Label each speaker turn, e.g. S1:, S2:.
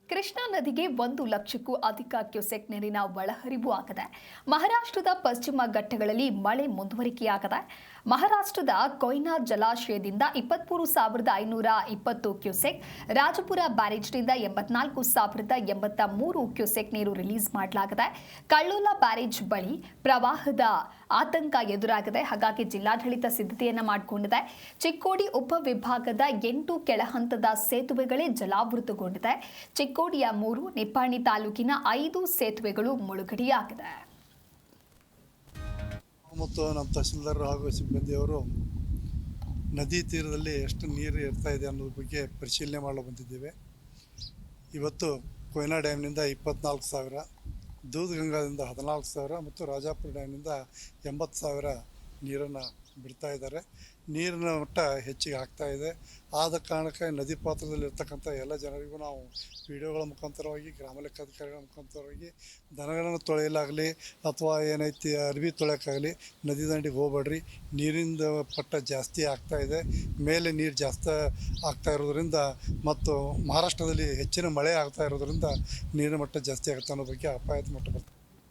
S1: ಕೃಷ್ಣಾ ನದಿಗೆ 1,00,000ಕ್ಕೂ ಅಧಿಕ ಕ್ಯೂಸೆಕ್ ನೀರಿನ ಒಳಹರಿವು ಆಗಿದೆ. ಮಹಾರಾಷ್ಟ್ರದ ಪಶ್ಚಿಮ ಘಟ್ಟಗಳಲ್ಲಿ ಮಳೆ ಮುಂದುವರಿಕೆಯಾಗಿದೆ. ಮಹಾರಾಷ್ಟ್ರದ ಕೊಯ್ನಾ ಜಲಾಶಯದಿಂದ 23,520 ಕ್ಯೂಸೆಕ್, ರಾಜಪುರ ಬ್ಯಾರೇಜ್ನಿಂದ 84,083 ಕ್ಯೂಸೆಕ್ ನೀರು ರಿಲೀಸ್ ಮಾಡಲಾಗಿದೆ. ಕಳ್ಳೋಲ ಬ್ಯಾರೇಜ್ ಬಳಿ ಪ್ರವಾಹದ ಆತಂಕ ಎದುರಾಗಿದೆ. ಹಾಗಾಗಿ ಜಿಲ್ಲಾಡಳಿತ ಸಿದ್ಧತೆಯನ್ನ ಮಾಡಿಕೊಂಡಿದೆ. ಚಿಕ್ಕೋಡಿ ಉಪವಿಭಾಗದ 8 ಕೆಳಹಂತದ ಸೇತುವೆಗಳೇ ಜಲಾವೃತಗೊಂಡಿದೆ. ಚಿಕ್ಕೋಡಿಯ 3, ನಿಪ್ಪಾಣಿ ತಾಲೂಕಿನ 5 ಸೇತುವೆಗಳು ಮುಳುಗಡೆಯಾಗಿದೆ.
S2: ಮತ್ತು ನಮ್ಮ ತಹಸೀಲ್ದಾರ್ ಹಾಗೂ ಸಿಬ್ಬಂದಿಯವರು ನದಿ ತೀರದಲ್ಲಿ ಎಷ್ಟು ನೀರು ಇರ್ತಾ ಇದೆ ಅನ್ನೋದ್ರ ಬಗ್ಗೆ ಪರಿಶೀಲನೆ ಮಾಡಲು ಬಂದಿದ್ದೇವೆ. ಇವತ್ತು ಕೊಯ್ನಾ ಡ್ಯಾಮ್ನಿಂದ 24,000, ದೂಧಗಂಗಾದಿಂದ 14,000 ಮತ್ತು ರಾಜಾಪುರ ಡ್ಯಾಮ್ನಿಂದ 80,000 ನೀರನ್ನು ಬಿಡ್ತಾ ಇದ್ದಾರೆ. ನೀರಿನ ಮಟ್ಟ ಹೆಚ್ಚಿಗೆ ಆಗ್ತಾ ಇದೆ. ಆದ ಕಾರಣಕ್ಕೆ ನದಿ ಪಾತ್ರದಲ್ಲಿರ್ತಕ್ಕಂಥ ಎಲ್ಲ ಜನರಿಗೂ ನಾವು ವಿಡಿಯೋಗಳ ಮುಖಾಂತರವಾಗಿ, ಗ್ರಾಮ ಲೆಕ್ಕಾಧಿಕಾರಿಗಳ ಮುಖಾಂತರವಾಗಿ ದನಗಳನ್ನು ತೊಳೆಯಲಾಗಲಿ ಅಥವಾ ಏನೈತಿ ಅರ್ವಿ ತೊಳೆಯೋಕ್ಕಾಗಲಿ ನದಿ ದಂಡಿಗೆ ಹೋಗ್ಬೇಡ್ರಿ. ನೀರಿಂದ ಪಟ್ಟ ಜಾಸ್ತಿ ಆಗ್ತಾ ಇದೆ. ಮೇಲೆ ನೀರು ಜಾಸ್ತಿ ಆಗ್ತಾ ಇರೋದ್ರಿಂದ ಮತ್ತು ಮಹಾರಾಷ್ಟ್ರದಲ್ಲಿ ಹೆಚ್ಚಿನ ಮಳೆ ಆಗ್ತಾ ಇರೋದ್ರಿಂದ ನೀರಿನ ಮಟ್ಟ ಜಾಸ್ತಿ ಆಗುತ್ತೆ ಅನ್ನೋ ಬಗ್ಗೆ ಅಪಾಯದ ಮಟ್ಟ ಬರ್ತದೆ.